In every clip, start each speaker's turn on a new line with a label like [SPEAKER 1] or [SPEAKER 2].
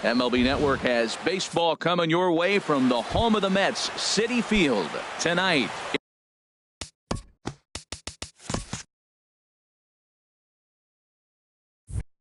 [SPEAKER 1] MLB Network has baseball coming your way from the home of the Mets, Citi Field, tonight.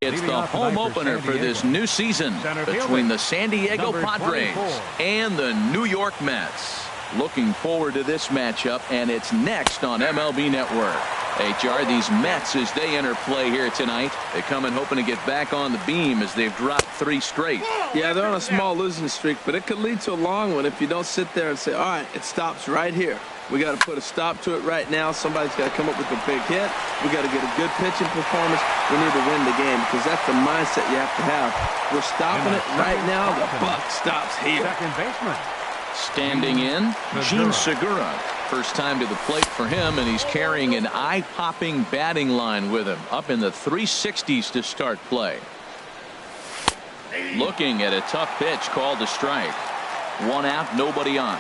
[SPEAKER 1] It's the home opener for this new season between the San Diego Padres and the New York Mets. Looking forward to this matchup, and it's next on MLB Network. HR, these Mets, as they enter play here tonight, they come in hoping to get back on the beam as they've dropped 3 straight.
[SPEAKER 2] Yeah, they're on a small losing streak, but it could lead to a long one if you don't sit there and say, all right, it stops right here. We got to put a stop to it right now. Somebody's got to come up with a big hit. We got to get a good pitching performance. We need to win the game because that's the mindset you have to have. We're stopping it right now. The buck stops here.
[SPEAKER 3] Second baseman.
[SPEAKER 1] Standing in, Gene Segura. First time to the plate for him, and he's carrying an eye-popping batting line with him. Up in the 360s to start play. Looking at a tough pitch called a strike. 1 out, nobody on.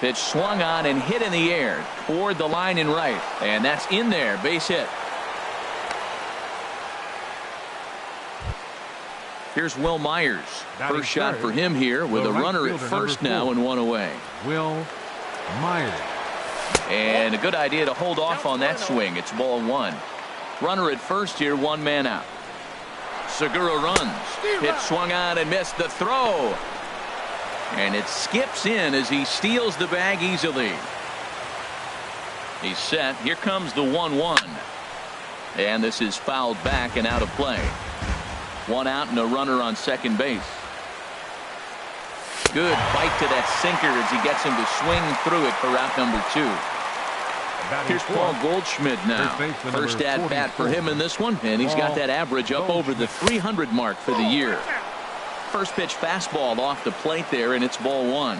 [SPEAKER 1] Pitch swung on and hit in the air toward the line and right. And that's in there. Base hit. Here's Will Myers. First shot for him here with a runner at first now and 1 away.
[SPEAKER 3] Will Myers.
[SPEAKER 1] And a good idea to hold off on that swing. It's ball 1. Runner at first here, 1 man out. Segura runs. Pitch swung on and missed the throw. And it skips in as he steals the bag easily. He's set. Here comes the 1-1. And this is fouled back and out of play. 1 out and a runner on second base. Good bite to that sinker as he gets him to swing through it for out number 2. Here's Paul Goldschmidt now. First at bat for him in this one, and he's got that average up over the 300 mark for the year. First pitch fastball off the plate there, and it's ball 1.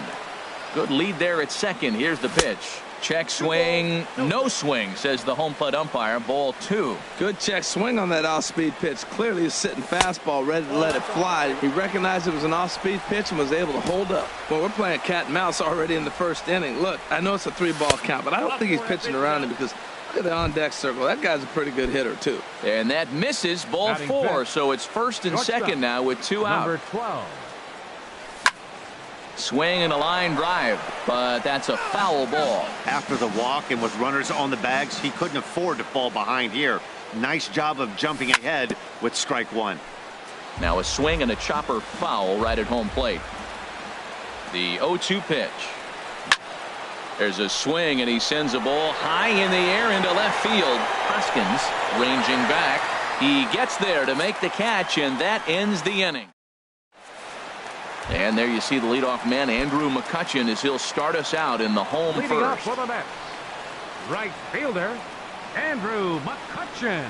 [SPEAKER 1] Good lead there at second. Here's the pitch. Check swing. No swing, says the home plate umpire. Ball 2.
[SPEAKER 2] Good check swing on that off-speed pitch. Clearly he's sitting fastball ready to let it fly. He recognized it was an off-speed pitch and was able to hold up. Well, we're playing cat and mouse already in the first inning. Look, I know it's a 3-ball count, but I don't think he's pitching around him because look at the on-deck circle. That guy's a pretty good hitter, too.
[SPEAKER 1] And that misses. Ball 4. So it's first and second now with 2 out.
[SPEAKER 3] Number 12.
[SPEAKER 1] Swing and a line drive, but that's a foul ball.
[SPEAKER 4] After the walk and with runners on the bags, he couldn't afford to fall behind here. Nice job of jumping ahead with strike 1.
[SPEAKER 1] Now a swing and a chopper foul right at home plate. The 0-2 pitch. There's a swing and he sends a ball high in the air into left field. Hoskins ranging back. He gets there to make the catch, and that ends the inning. And there you see the leadoff man, Andrew McCutchen, as he'll start us out in the home
[SPEAKER 3] Leading
[SPEAKER 1] first.
[SPEAKER 3] up for the Mets, right fielder, Andrew McCutchen.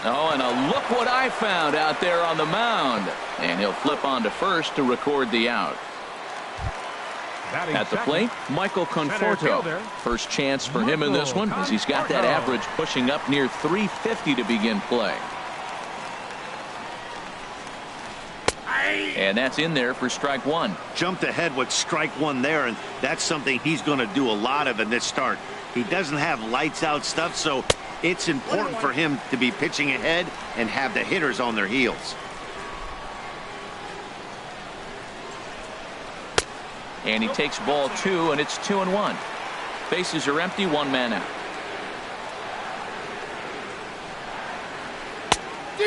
[SPEAKER 1] Oh, and look what I found out there on the mound. And he'll flip on to first to record the out. At the plate, Michael Conforto. First chance for him in this one, as he's got that average pushing up near 350 to begin play. And that's in there for strike 1.
[SPEAKER 4] Jumped ahead with strike 1 there, and that's something he's going to do a lot of in this start. He doesn't have lights out stuff, so it's important for him to be pitching ahead and have the hitters on their heels.
[SPEAKER 1] And he takes ball 2, and it's 2-1. Bases are empty, 1 man out.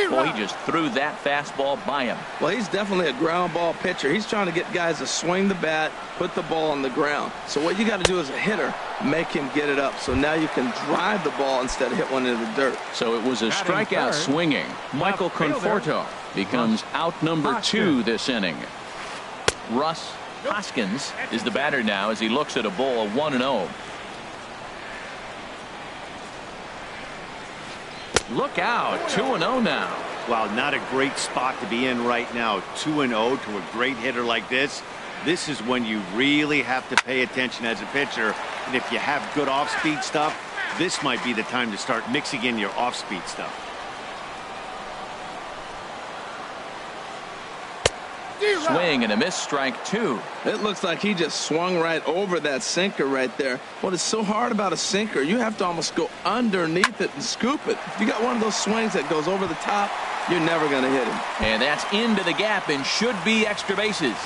[SPEAKER 1] Boy, he just threw that fastball by him.
[SPEAKER 2] Well, he's definitely a ground ball pitcher. He's trying to get guys to swing the bat, put the ball on the ground. So what you got to do as a hitter, make him get it up. So now you can drive the ball instead of hit one into the dirt.
[SPEAKER 1] So it was a strikeout swinging. Michael Conforto becomes out number 2 this inning. Russ Hoskins is the batter now as he looks at a ball of 1-0. Look out, 2-0 now.
[SPEAKER 4] Wow, not a great spot to be in right now. 2-0 to a great hitter like this. This is when you really have to pay attention as a pitcher. And if you have good off-speed stuff, this might be the time to start mixing in your off-speed stuff.
[SPEAKER 1] swing and a miss, strike two.
[SPEAKER 2] It looks like he just swung right over that sinker right there. What is so hard about a sinker, you have to almost go underneath it and scoop it. If you got one of those swings that goes over the top, you're never going to hit him.
[SPEAKER 1] And that's into the gap and should be extra bases.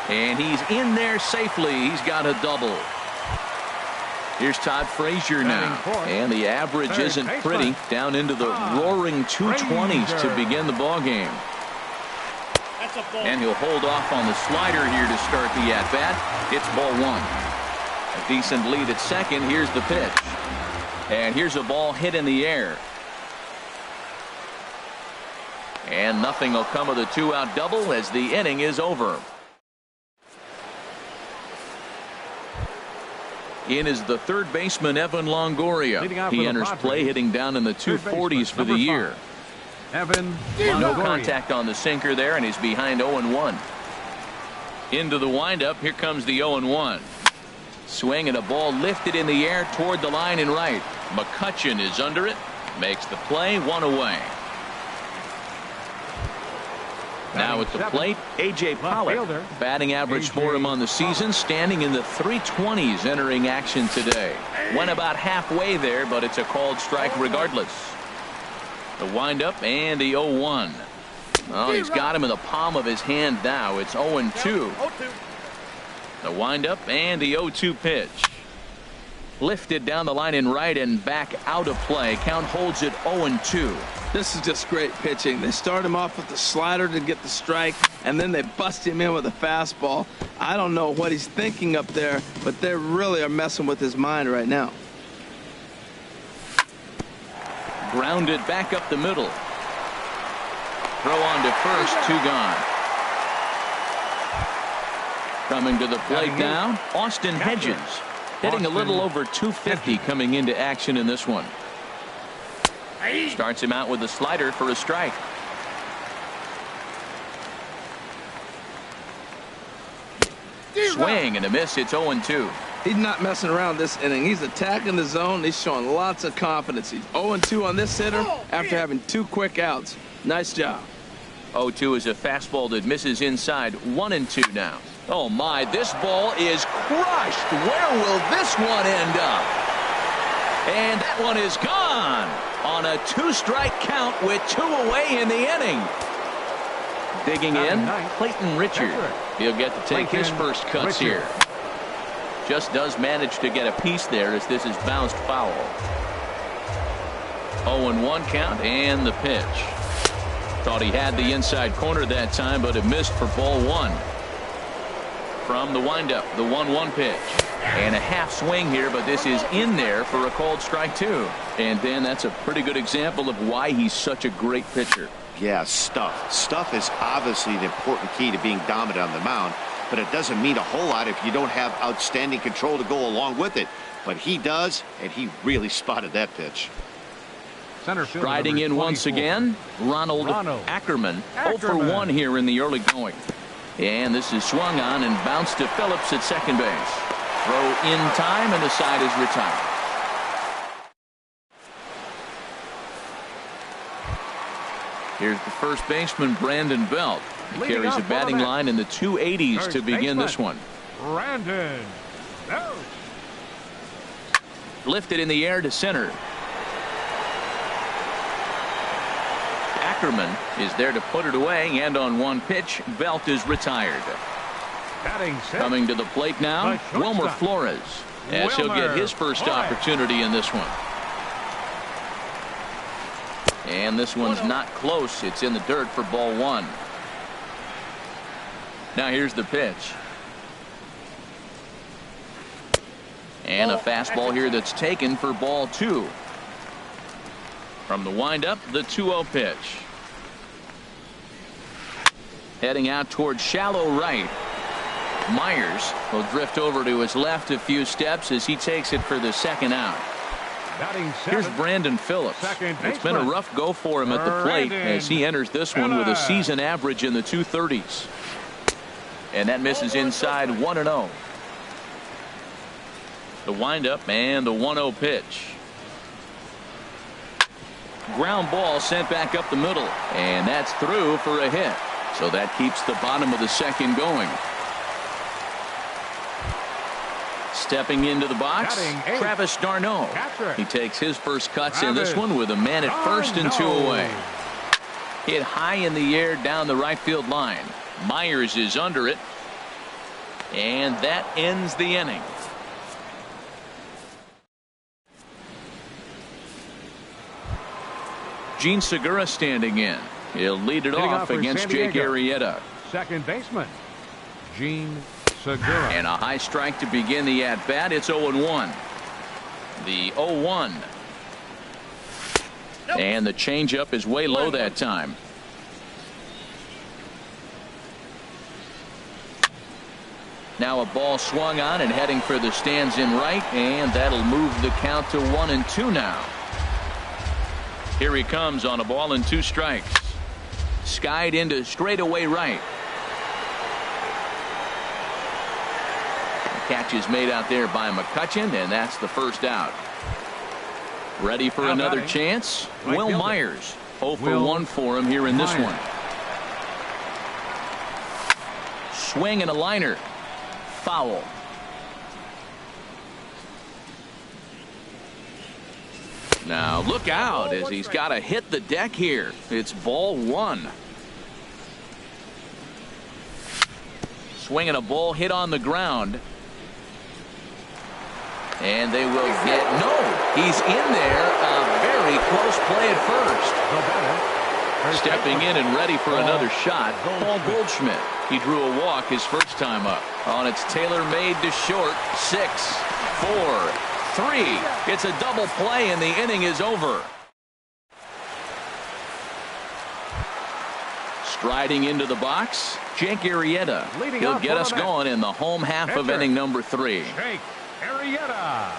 [SPEAKER 1] And he's in there safely. He's got a double. Here's Todd Frazier now. And the average isn't pretty. Down into the roaring 220s to begin the ball game. And he'll hold off on the slider here to start the at-bat. It's ball one. A decent lead at second. Here's the pitch. And here's a ball hit in the air. And nothing will come of the two-out double as the inning is over. In is the third baseman, Evan Longoria. He enters play hitting down in the 240s for the year.
[SPEAKER 3] Evan
[SPEAKER 1] No contact on the sinker there, and he's behind 0-1. Into the windup. Here comes the 0-1. Swing and a ball lifted in the air toward the line and right. McCutchen is under it. Makes the play, one away. Now at the plate, A.J. Pollock. Batting average for him on the season, standing in the 320s entering action today. Went about halfway there, but it's a called strike regardless. The windup and the 0-1. Well, he's got him in the palm of his hand now. It's 0-2. The windup and the 0-2 pitch. Lifted down the line in right and back out of play. Count holds it 0-2.
[SPEAKER 2] This is just great pitching. They start him off with the slider to get the strike, and then they bust him in with a fastball. I don't know what he's thinking up there, but they really are messing with his mind right now.
[SPEAKER 1] Grounded back up the middle. Throw on to first, two gone. Coming to the plate now, Austin Hedges. Hitting a little over 250 coming into action in this one. Starts him out with a slider for a strike. Swing and a miss. It's 0-2.
[SPEAKER 2] He's not messing around this inning. He's attacking the zone. He's showing lots of confidence. He's 0-2 on this hitter after having two quick outs. Nice job.
[SPEAKER 1] 0-2 is a fastball that misses inside. 1-2 now. Oh my, this ball is crushed. Where will this one end up? And that one is gone on a two-strike count with two away in the inning. Digging in, Clayton Richard. He'll get to take his first cuts here. Just does manage to get a piece there as this is bounced foul. 0-1 count and the pitch. Thought he had the inside corner that time, but it missed for ball one. From the windup, the 1-1 pitch. And a half swing here, but this is in there for a called strike two. And Dan, that's a pretty good example of why he's such a great pitcher.
[SPEAKER 4] Yeah, stuff. Stuff is obviously the important key to being dominant on the mound, but it doesn't mean a whole lot if you don't have outstanding control to go along with it. But he does, and he really spotted that pitch.
[SPEAKER 1] Striding in once again, Ronald Ackerman. 0 for 1 here in the early going. And this is swung on and bounced to Phillips at second base. Throw in time, and the side is retired. Here's the first baseman, Brandon Belt. He carries a batting line in the 280s to begin this one.
[SPEAKER 3] Brandon Belt.
[SPEAKER 1] Lifted in the air to center. Ackerman is there to put it away, and on one pitch, Belt is retired. Coming to the plate now, Wilmer Flores, as he'll get his first opportunity in this one. And this one's not close. It's in the dirt for ball one. Now here's the pitch. And a fastball here that's taken for ball two. From the windup, the 2-0 pitch. Heading out towards shallow right. Myers will drift over to his left a few steps as he takes it for the second out. Here's Brandon Phillips. It's been a rough go for him at the plate as he enters this one with a season average in the 230s. And that misses inside 1-0. The windup and the 1-0 pitch. Ground ball sent back up the middle, and that's through for a hit. So that keeps the bottom of the second going. Stepping into the box, Travis d'Arnaud. He takes his first cuts in this one with a man at first and 2 away. Hit high in the air down the right field line. Myers is under it. And that ends the inning. Gene Segura standing in. He'll lead it off against Jake Arrieta.
[SPEAKER 3] Second baseman, Gene Segura.
[SPEAKER 1] And a high strike to begin the at-bat. It's 0-1. The 0-1. And the changeup is way low that time. Now a ball swung on and heading for the stands in right, and that'll move the count to 1-2 now. Here he comes on a ball and 2 strikes. Skied into straightaway right. The catch is made out there by McCutchen, and that's the first out. Ready for another chance? Will Myers. 0 for 1 for him here in this one. Swing and a liner. Foul. Now look out as he's got to hit the deck here. It's ball 1. Swinging a ball hit on the ground. And they will get no. He's in there. A very close play at first. Stepping in and ready for another shot, Paul Goldschmidt. He drew a walk his first time up. On its tailor-made to short. 6, 4, 3. It's a double play and the inning is over. Striding into the box, Jake Arrieta. He'll get us going in the home half of inning number 3.
[SPEAKER 3] Jake Arrieta.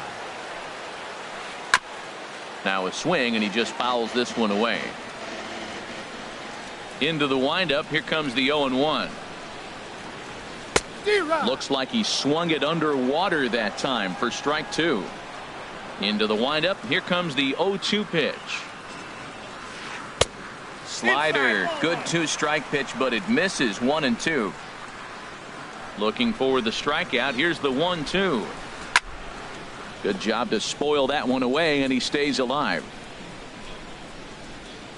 [SPEAKER 1] Now a swing and he just fouls this one away. Into the windup. Here comes the 0-1. Looks like he swung it underwater that time for strike 2. Into the windup. Here comes the 0-2 pitch. Slider. Good 2-strike pitch, but it misses. 1-2. Looking for the strikeout. Here's the 1-2. Good job to spoil that one away, and he stays alive.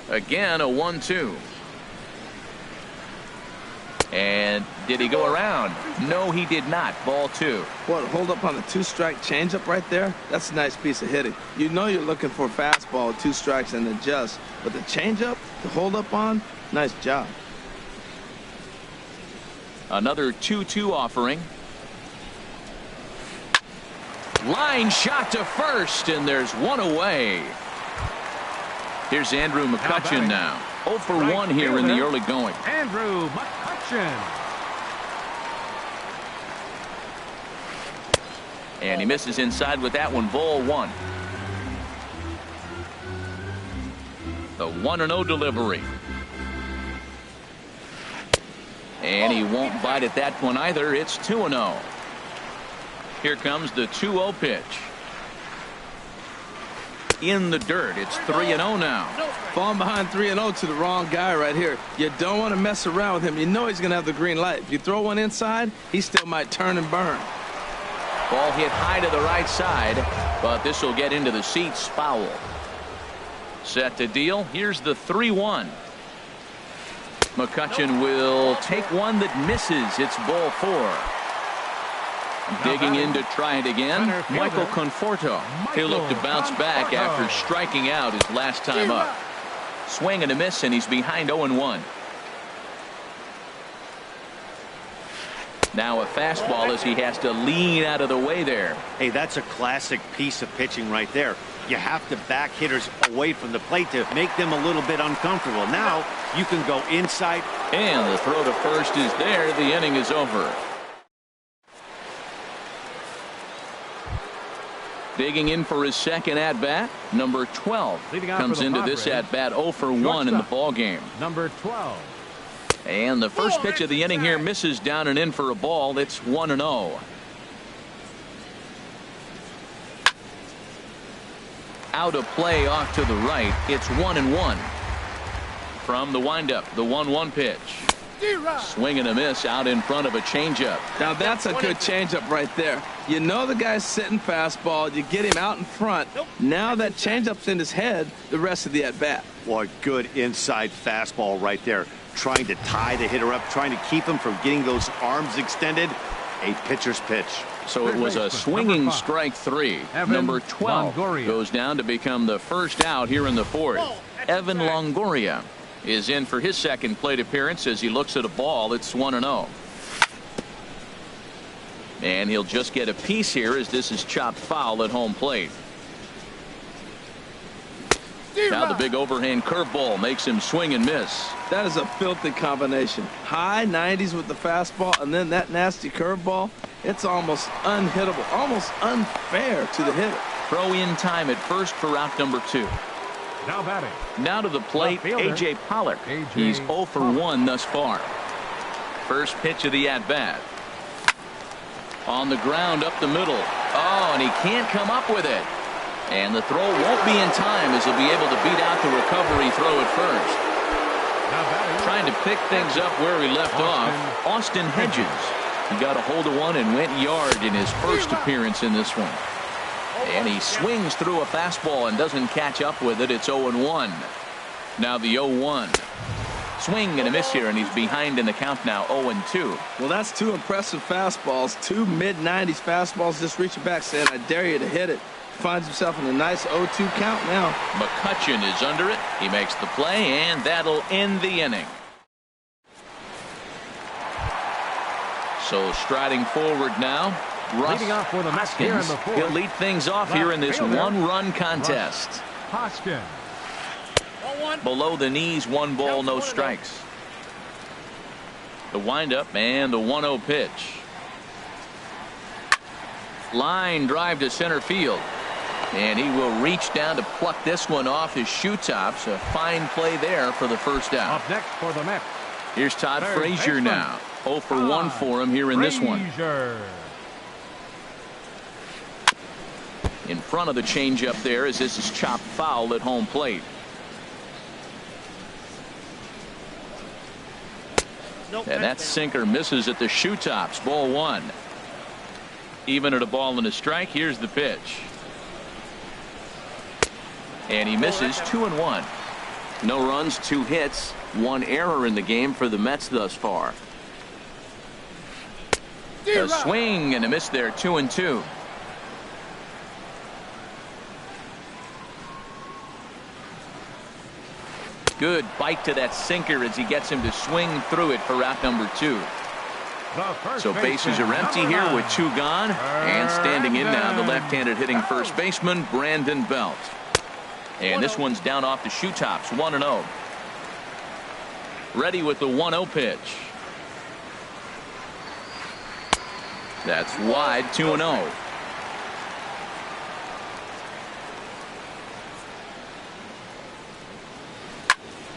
[SPEAKER 1] Again, a 1-2. And did he go around? No, he did not. Ball 2.
[SPEAKER 2] What, hold up on a 2-strike changeup right there? That's a nice piece of hitting. You know you're looking for a fastball with 2 strikes and adjust. But the changeup to hold up on, nice job.
[SPEAKER 1] Another 2-2 offering. Line shot to first, and there's one away. Here's Andrew McCutchen now. 0 for 1 here in the early going.
[SPEAKER 3] Andrew McCutchen.
[SPEAKER 1] And he misses inside with that one. Ball 1. The 1-0 delivery. And he won't bite at that one either. It's 2-0. Here comes the 2-0 pitch. In the dirt. It's 3-0 now.
[SPEAKER 2] Falling behind 3-0 to the wrong guy right here. You don't want to mess around with him. You know he's going to have the green light. If you throw one inside, he still might turn and burn.
[SPEAKER 1] Ball hit high to the right side, but this will get into the seats. Foul. Set to deal. Here's the 3-1. McCutchen will take one that misses. It's ball 4. Digging in to try it again. Michael Conforto. He'll look to bounce back after striking out his last time up. Swing and a miss, and he's behind 0-1. Now a fastball as he has to lean out of the way there.
[SPEAKER 4] Hey, that's a classic piece of pitching right there. You have to back hitters away from the plate to make them a little bit uncomfortable. Now you can go inside.
[SPEAKER 1] And the throw to first is there. The inning is over. Digging in for his second at-bat, number 12 comes into this at-bat 0 for 1 in the ball game.
[SPEAKER 3] Number 12.
[SPEAKER 1] And the first pitch of the inning here misses down and in for a ball. It's 1-0. Out of play off to the right. It's 1-1. From the windup, the 1-1 pitch. Swing and a miss out in front of a changeup.
[SPEAKER 2] Now that's a good changeup right there. You know the guy's sitting fastball. You get him out in front. Now that changeup's in his head the rest of the at-bat.
[SPEAKER 4] What good inside fastball right there. Trying to tie the hitter up, trying to keep him from getting those arms extended. A pitcher's pitch.
[SPEAKER 1] So it was a swinging strike three. Number 12 goes down to become the first out here in the fourth. Evan Longoria is in for his second plate appearance as he looks at a ball. It's 1-0. And he'll just get a piece here as this is chopped foul at home plate. Now the big overhand curveball makes him swing and miss.
[SPEAKER 2] That is a filthy combination. High 90s with the fastball and then that nasty curveball. It's almost unhittable, almost unfair to the hitter.
[SPEAKER 1] Throw in time at first for out number 2.
[SPEAKER 3] Now batting.
[SPEAKER 1] Now to the plate, A.J. Pollock. He's 0 for 1 thus far. First pitch of the at-bat. On the ground up the middle. Oh, and he can't come up with it. And the throw won't be in time as he'll be able to beat out the recovery throw at first. Trying to pick things up where he left off, Austin Hedges. He got a hold of one and went yard in his first appearance in this one. And he swings through a fastball and doesn't catch up with it. It's 0-1. Now the 0-1. Swing and a miss here, and he's behind in the count now, 0-2.
[SPEAKER 2] Well, that's two impressive fastballs. Two mid-90s fastballs just reaching back saying, I dare you to hit it. Finds himself in a nice 0-2 count now.
[SPEAKER 1] McCutchen is under it. He makes the play, and that'll end the inning. So striding forward now, Russ
[SPEAKER 3] Leading off for the Mets here in the fourth.
[SPEAKER 1] He'll lead things off here in this one-run contest.
[SPEAKER 3] Hoskins.
[SPEAKER 1] Below the knees, 1 ball, no strikes. The windup and the 1-0 pitch. Line drive to center field. And he will reach down to pluck this one off his shoe tops. A fine play there for the first out.
[SPEAKER 3] Up next for the Mets.
[SPEAKER 1] Here's Todd Frazier now. 0 for 1 for him here in this one. In front of the changeup there as this is chopped foul at home plate. And that sinker misses at the shoe tops. Ball 1. Even at a ball and a strike. Here's the pitch. And he misses 2-1. No runs, 2 hits, 1 error in the game for the Mets thus far. A swing and a miss there, 2-2. Good bite to that sinker as he gets him to swing through it for out number 2. So bases are empty here with 2 gone. And standing in now, the left-handed hitting first baseman, Brandon Belt. And this one's down off the shoe tops, 1-0. Ready with the 1-0 pitch. That's wide, 2-0.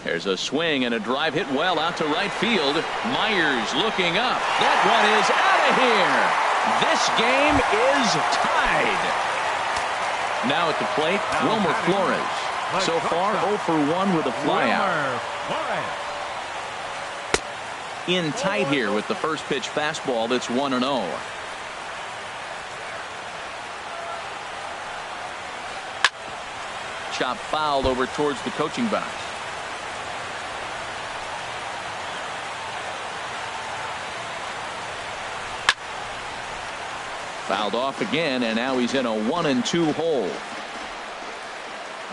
[SPEAKER 1] There's a swing and a drive hit well out to right field. Myers looking up. That one is out of here. This game is tied. Now at the plate, Wilmer Flores. So far 0 for 1 with a flyout. In tight here with the first pitch fastball. That's 1-0. Chop fouled over towards the coaching box. Fouled off again, and now he's in a 1-2 hole.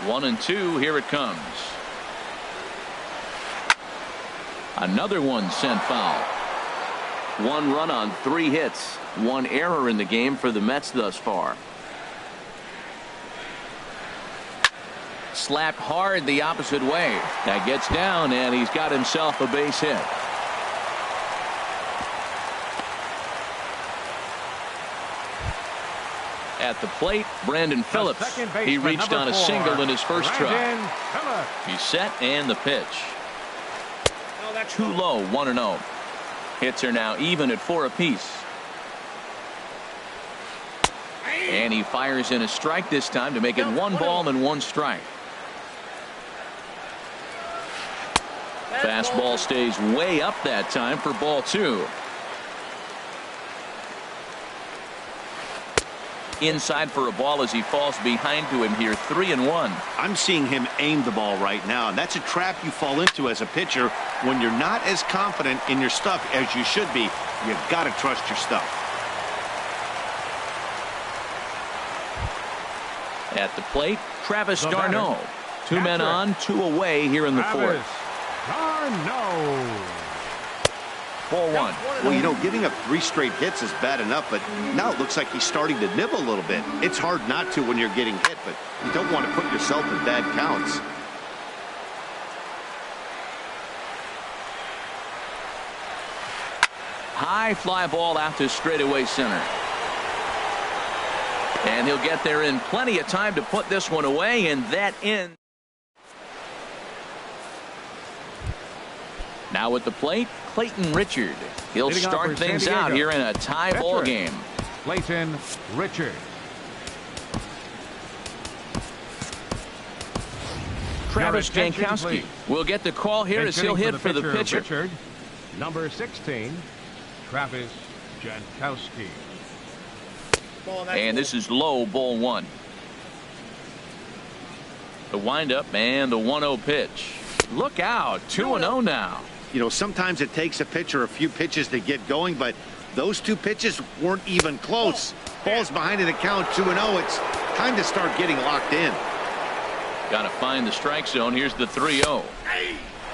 [SPEAKER 1] 1-2, here it comes. Another one sent foul. 1 run on 3 hits. 1 error in the game for the Mets thus far. Slapped hard the opposite way. That gets down, and he's got himself a base hit. At the plate, Brandon Phillips. He reached on a single in his first try. He's set, and the pitch. Too low, 1-0. Hits are now even at 4 apiece. And he fires in a strike this time to make it 1 ball and 1 strike. Fastball stays way up that time for ball 2. Inside for a ball as he falls behind to him here, 3-1.
[SPEAKER 4] I'm seeing him aim the ball right now, and that's a trap you fall into as a pitcher when you're not as confident in your stuff as you should be. You've got to trust your stuff.
[SPEAKER 1] At the plate, Travis d'Arnaud. 2 men on, 2 away here in the 4th.
[SPEAKER 3] d'Arnaud.
[SPEAKER 1] Ball 1.
[SPEAKER 4] Well, you know, giving up 3 straight hits is bad enough, but now it looks like he's starting to nibble a little bit. It's hard not to when you're getting hit, but you don't want to put yourself in bad counts.
[SPEAKER 1] High fly ball out to straightaway center. And he'll get there in plenty of time to put this one away, and that ends. Now at the plate, Clayton Richard. He'll start things out here in a tie ball game.
[SPEAKER 3] Clayton Richard.
[SPEAKER 1] Travis Jankowski will get the call here as he'll hit for the pitcher.
[SPEAKER 3] Richard, number 16, Travis Jankowski.
[SPEAKER 1] And this is low, ball 1. The windup and the 1-0 pitch. Look out, 2-0 now.
[SPEAKER 4] You know, sometimes it takes a pitcher a few pitches to get going, but those 2 pitches weren't even close. Ball's behind in the count, 2-0. It's time to start getting locked in.
[SPEAKER 1] Got to find the strike zone. Here's the 3-0.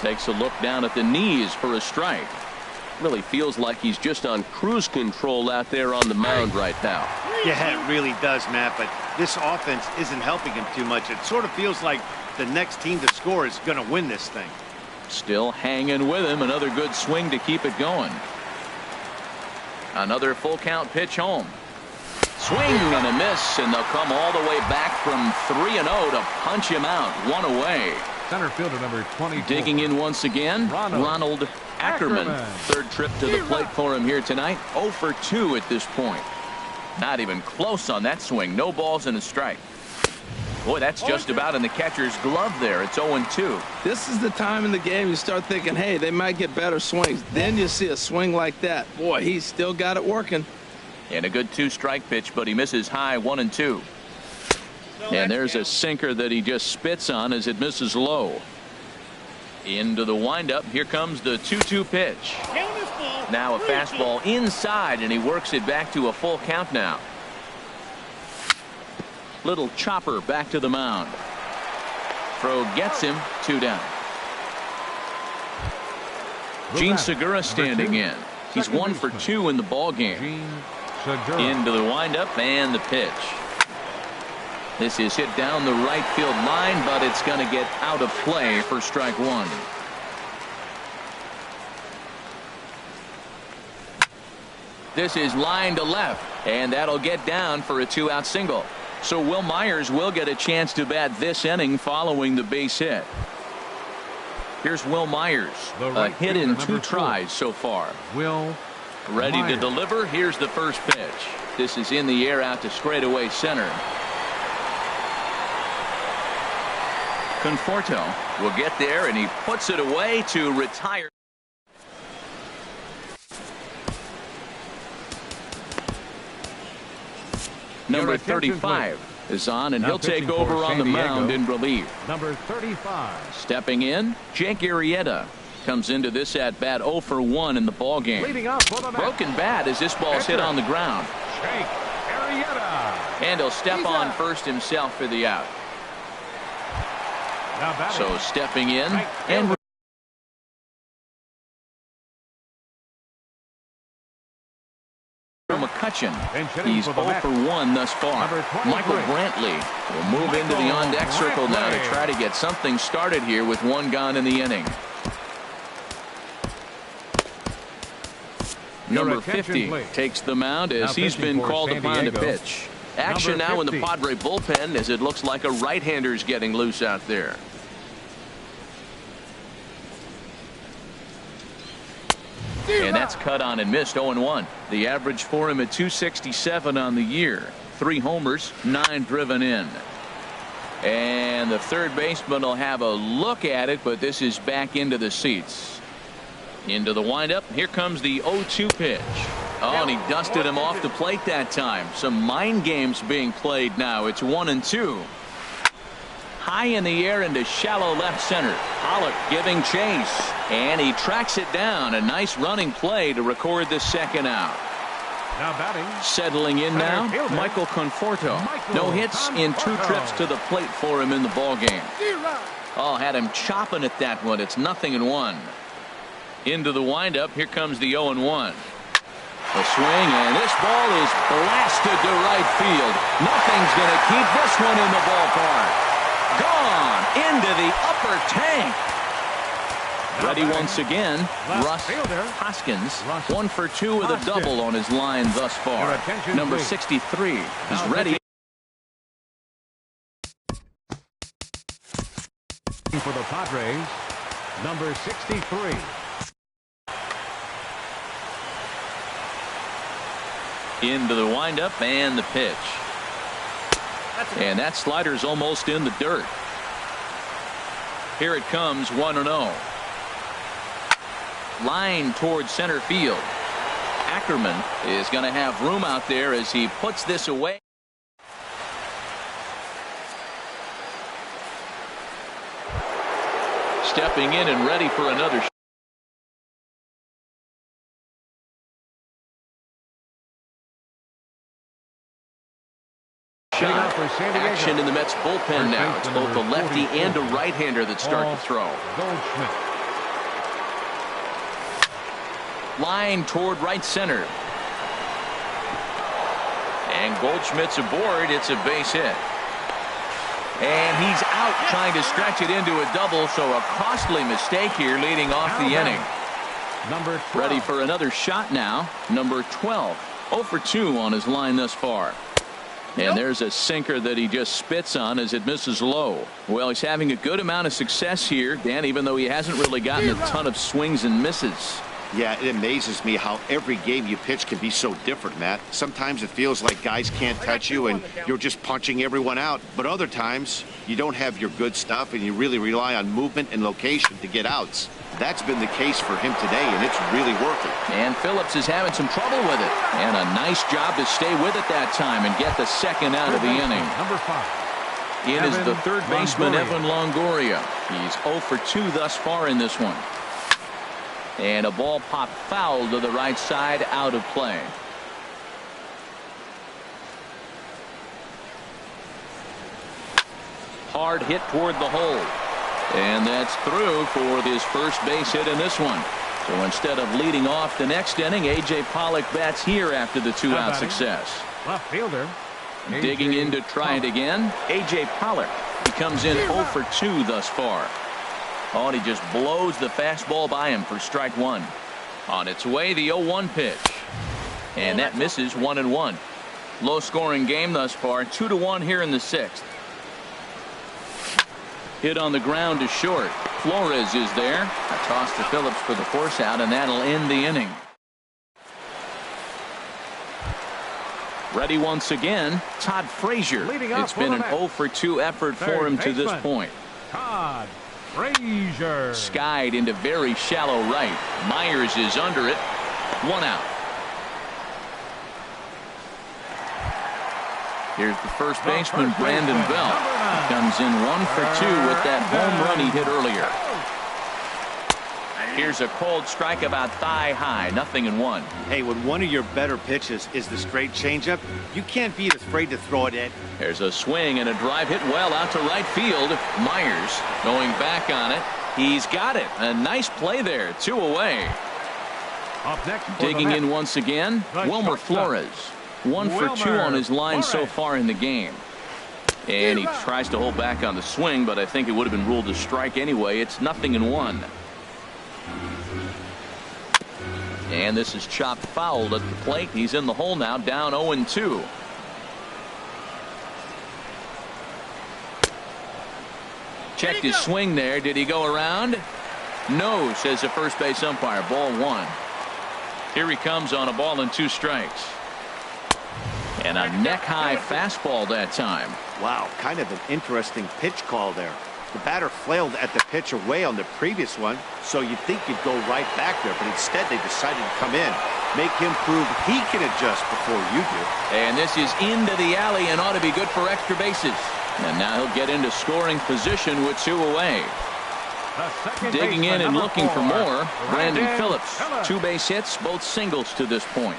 [SPEAKER 1] Takes a look down at the knees for a strike. Really feels like he's just on cruise control out there on the mound right now.
[SPEAKER 4] Yeah, it really does, Matt, but this offense isn't helping him too much. It sort of feels like the next team to score is going to win this thing.
[SPEAKER 1] Still hanging with him. Another good swing to keep it going. Another full count pitch home. Swing and a miss, and they'll come all the way back from 3-0 to punch him out. 1 away.
[SPEAKER 3] Center fielder number 20.
[SPEAKER 1] Digging in once again, Ronald Ackerman. 3rd trip to the plate for him here tonight. 0 for 2 at this point. Not even close on that swing. No balls and a strike. Boy, that's just about in the catcher's glove there. It's 0-2.
[SPEAKER 2] This is the time in the game you start thinking, hey, they might get better swings. Then you see a swing like that. Boy, he's still got it working.
[SPEAKER 1] And a good 2-strike pitch, but he misses high, 1-2. And there's a sinker that he just spits on as it misses low. Into the windup. Here comes the 2-2 pitch. Now a fastball inside, and he works it back to a full count now. Little chopper back to the mound. Throw gets him, 2 down. Gene Segura standing in. He's 1 for 2 in the ball game. Into the windup and the pitch. This is hit down the right field line, but it's going to get out of play for strike 1. This is line to left, and that'll get down for a 2-out single. So Will Myers will get a chance to bat this inning following the base hit. Here's Will Myers. A hit in 2 tries so far.
[SPEAKER 3] Will
[SPEAKER 1] ready to deliver. Here's the first pitch. This is in the air out to straightaway center. Conforto will get there, and he puts it away to retire. Number 35 is on, and he'll take over on the mound in relief.
[SPEAKER 3] Number 35.
[SPEAKER 1] Stepping in, Jake Arrieta comes into this at bat 0 for 1 in the ball game. Broken bat as this ball's hit on the ground.
[SPEAKER 3] Jake Arrieta.
[SPEAKER 1] And he'll step on first himself for the out. So stepping in and McCutcheon. He's 0 for 1 thus far. Michael Brantley will move into the on-deck circle now to try to get something started here with 1 gone in the inning. Number 50 takes the mound as he's been called upon to pitch. Action now in the Padre bullpen as it looks like a right-hander's getting loose out there. And that's cut on and missed. 0-1. The average for him at 267 on the year. 3 homers, 9 driven in. And the third baseman will have a look at it, but this is back into the seats. Into the windup. Here comes the 0-2 pitch. Oh, and he dusted him off the plate that time. Some mind games being played now. It's 1-2. High in the air into shallow left center. Pollock giving chase. And he tracks it down. A nice running play to record the second out.
[SPEAKER 3] Now batting.
[SPEAKER 1] Settling in now, Michael Conforto. No hits in 2 trips to the plate for him in the ball game. Oh, had him chopping at that one. It's 0-1. Into the windup. Here comes the 0-1. A swing, and this ball is blasted to right field. Nothing's going to keep this one in the ballpark. Gone into the upper tank. Ready once again, Russ Hoskins, 1 for 2 with a double on his line thus far. Number 63 is ready.
[SPEAKER 3] For the Padres, number 63.
[SPEAKER 1] Into the windup and the pitch. And that slider's almost in the dirt. Here it comes, 1-0. Line towards center field. Ackerman is going to have room out there as he puts this away. Stepping in and ready for another shot. Action in the Mets bullpen now. It's both a lefty and a right-hander that start to throw. Line toward right center. And Goldschmidt's aboard. It's a base hit. And he's out trying to stretch it into a double, so a costly mistake here leading off the inning.
[SPEAKER 3] Number 12.
[SPEAKER 1] Ready for another shot now. Number 12. 0 for 2 on his line thus far. And there's a sinker that he just spits on as it misses low. Well, he's having a good amount of success here, Dan, even though he hasn't really gotten a ton of swings and misses.
[SPEAKER 4] Yeah, it amazes me how every game you pitch can be so different, Matt. Sometimes it feels like guys can't touch you and you're just punching everyone out. But other times, you don't have your good stuff and you really rely on movement and location to get outs. That's been the case for him today, and it's really working.
[SPEAKER 1] And Phillips is having some trouble with it. And a nice job to stay with it that time and get the second out of the inning.
[SPEAKER 3] Number 5.
[SPEAKER 1] In is the third baseman, Evan Longoria. He's 0 for 2 thus far in this one. And a ball popped foul to the right side, out of play. Hard hit toward the hole. And that's through for his first base hit in this one. So instead of leading off the next inning, A.J. Pollock bats here after the 2-out success.
[SPEAKER 3] Left fielder.
[SPEAKER 1] Digging in to try it again. A.J. Pollock. He comes in 0 for 2 thus far. Oh, and he just blows the fastball by him for strike 1. On its way, the 0-1 pitch. And that misses 1-1. Low scoring game thus far. 2-1 here in the 6th. Hit on the ground to short. Flores is there. A toss to Phillips for the force out, and that'll end the inning. Ready once again, Todd Frazier. It's been an 0 for 2 effort for him to this point.
[SPEAKER 3] Todd Frazier.
[SPEAKER 1] Skied into very shallow right. Myers is under it. 1 out. Here's the first baseman, Brandon Belt. He comes in 1 for 2 with that home run he hit earlier. Here's a cold strike about thigh high, 0-1.
[SPEAKER 4] Hey, when one of your better pitches is the straight changeup, you can't be afraid to throw it in.
[SPEAKER 1] There's a swing and a drive hit well out to right field. Myers going back on it. He's got it. A nice play there. 2 away.
[SPEAKER 3] Up next,
[SPEAKER 1] digging in once again, Wilmer Flores. 1 for 2 on his line so far in the game. And he tries to hold back on the swing, but I think it would have been ruled a strike anyway. It's 0-1. And this is chopped foul at the plate. He's in the hole now, down 0-2. Checked his swing there. Did he go around? No, says the first base umpire. Ball 1. Here he comes on a ball and 2 strikes. And a neck-high fastball that time.
[SPEAKER 4] Wow, kind of an interesting pitch call there. The batter flailed at the pitch away on the previous one, so you'd think you'd go right back there, but instead they decided to come in. Make him prove he can adjust before you do.
[SPEAKER 1] And this is into the alley and ought to be good for extra bases. And now he'll get into scoring position with 2 away. Digging in and looking for more, Brandon Phillips. 2 base hits, both singles to this point.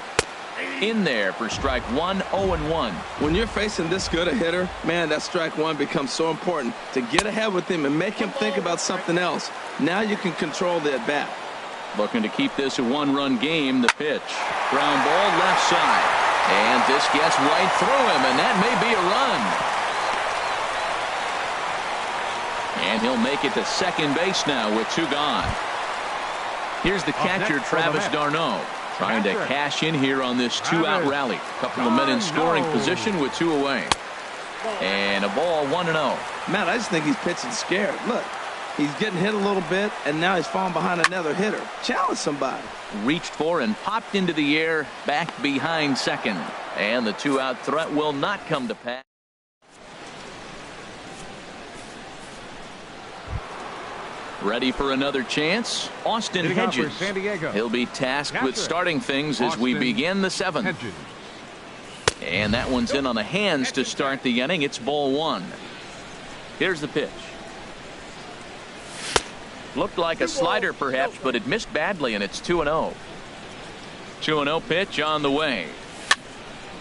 [SPEAKER 1] In there for strike 1, 0-1.
[SPEAKER 2] When you're facing this good a hitter, man, that strike 1 becomes so important to get ahead with him and make him think about something else. Now you can control the at-bat.
[SPEAKER 1] Looking to keep this a 1-run game. The pitch. Ground ball left side. And this gets right through him, and that may be a run. And he'll make it to second base now with 2 gone. Here's the catcher, Travis d'Arnaud, trying to cash in here on this 2-out rally. A couple of men in scoring position with 2 away. And a ball, 1-0.
[SPEAKER 2] Matt, I just think he's pitching scared. Look, he's getting hit a little bit, and now he's falling behind another hitter. Challenge somebody.
[SPEAKER 1] Reached for and popped into the air, back behind second. And the 2-out threat will not come to pass. Ready for another chance, Austin Hedges. He'll be tasked with starting things as we begin the 7th. And that one's in on the hands to start the inning. It's ball 1. Here's the pitch. Looked like a slider perhaps, but it missed badly, and it's 2-0. 2-0 pitch on the way.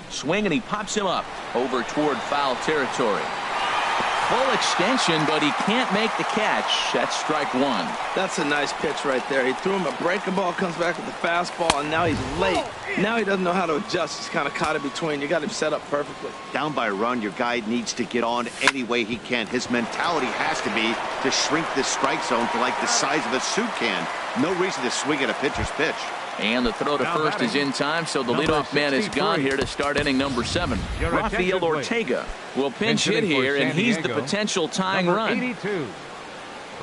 [SPEAKER 1] Swing, and he pops him up over toward foul territory. Full extension, but he can't make the catch. That's strike 1.
[SPEAKER 2] That's a nice pitch right there. He threw him a breaking ball, comes back with the fastball, and now he's late. Now he doesn't know how to adjust. He's kind of caught in between. You got him set up perfectly.
[SPEAKER 4] Down by a run, your guy needs to get on any way he can. His mentality has to be to shrink this strike zone to like the size of a soup can. No reason to swing at a pitcher's pitch.
[SPEAKER 1] And the throw to first is in time, so the leadoff man is gone here to start inning number 7. Rafael Ortega will pinch hit here, and he's the potential tying run.
[SPEAKER 3] 82,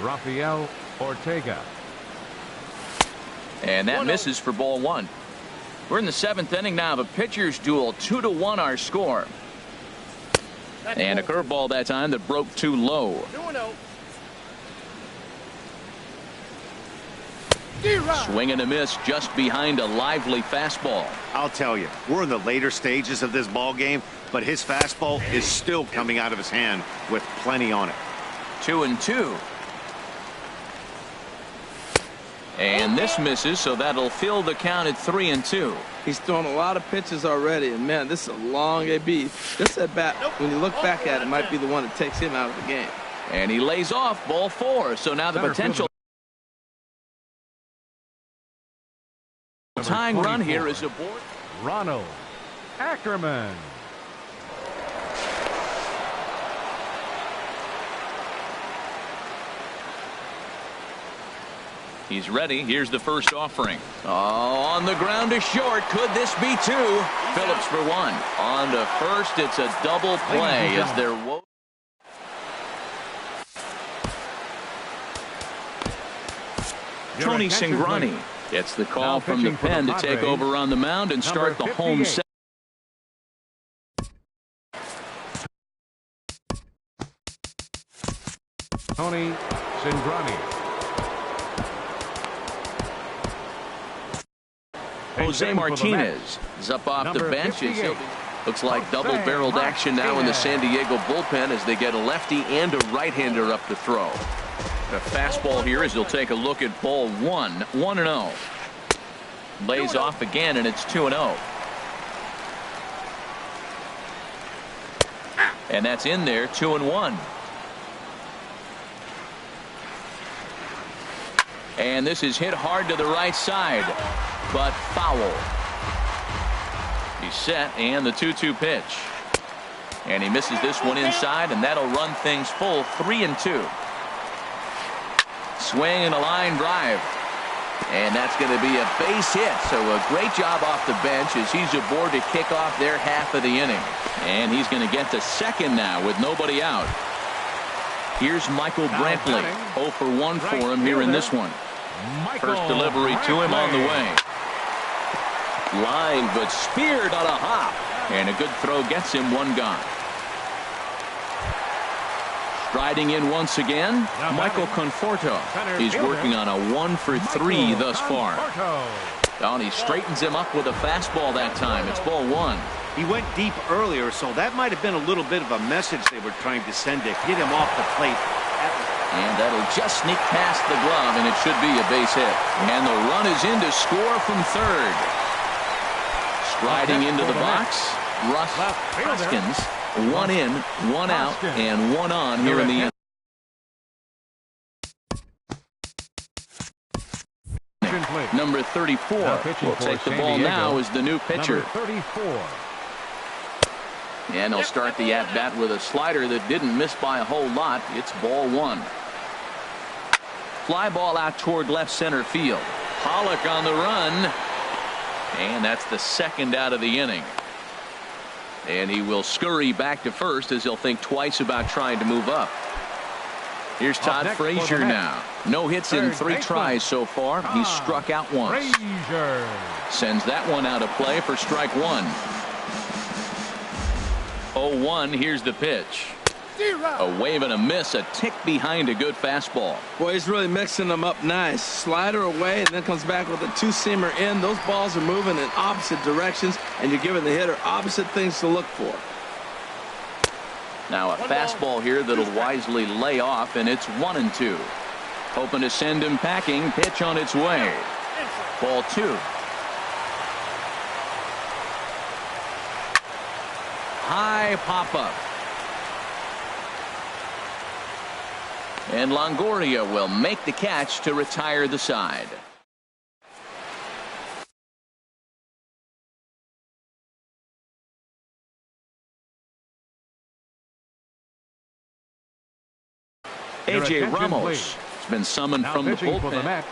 [SPEAKER 3] Rafael Ortega.
[SPEAKER 1] And that misses for ball 1. We're in the 7th inning now of a pitcher's duel. 2-1 our score. And a curveball that time that broke too low. Swing and a miss just behind a lively fastball.
[SPEAKER 4] I'll tell you, we're in the later stages of this ball game, but his fastball is still coming out of his hand with plenty on it.
[SPEAKER 1] 2-2. And this misses, so that'll fill the count at 3-2.
[SPEAKER 2] He's thrown a lot of pitches already, and man, this is a long AB. This at bat, when you look back at it, might be the one that takes him out of the game.
[SPEAKER 1] And he lays off ball 4, so now the potential tying run here is aboard.
[SPEAKER 3] Ronald Ackerman.
[SPEAKER 1] He's ready. Here's the first offering. Oh, on the ground to short. Could this be 2? Phillips for 1. On to first. It's a double play as they're Tony Cingrani gets the call from the pen to take over on the mound and start the home set.
[SPEAKER 3] Tony Cingrani.
[SPEAKER 1] Jose Martinez is up off the bench. Looks like double-barreled action now in the San Diego bullpen as they get a lefty and a right-hander up to throw. The fastball here as he'll take a look at ball 1. 1-0. Lays off again, and it's 2-0. And that's in there, 2-1. And this is hit hard to the right side, but foul. He's set, and the 2-2 pitch. And he misses this one inside, and that'll run things full, 3-2. Swing and a line drive. And that's going to be a base hit. So a great job off the bench as he's aboard to kick off their half of the inning. And he's going to get to second now with nobody out. Here's Michael Brantley. 0 for 1 for him here in this one. First delivery to him on the way. Line, but speared on a hop. And a good throw gets him 1 gone. Striding in once again, Michael Conforto. He's working on a 1 for 3 thus far. And he straightens him up with a fastball that time. It's ball 1.
[SPEAKER 4] He went deep earlier, so that might have been a little bit of a message they were trying to send to get him off the plate.
[SPEAKER 1] And that'll just sneak past the glove, and it should be a base hit. And the run is in to score from third. Striding into the box, Russ Hoskins. 1 in, 1 out, and 1 on here in the end. Number 34 will take the ball now as the new pitcher. And he'll start the at-bat with a slider that didn't miss by a whole lot. It's ball 1. Fly ball out toward left center field. Pollock on the run. And that's the second out of the inning. And he will scurry back to first as he'll think twice about trying to move up. Here's Todd Frazier now. No hits in 3 tries so far. He's struck out once. Sends that one out of play for strike 1. 0-1. Here's the pitch. A wave and a miss, a tick behind a good fastball.
[SPEAKER 2] Boy, he's really mixing them up nice. Slider away and then comes back with a 2-seamer in. Those balls are moving in opposite directions, and you're giving the hitter opposite things to look for.
[SPEAKER 1] Now a fastball here that'll wisely lay off, and it's 1-2. Hoping to send him packing. Pitch on its way. Ball 2. High pop-up. And Longoria will make the catch to retire the side. A.J. Ramos has been summoned from the bullpen.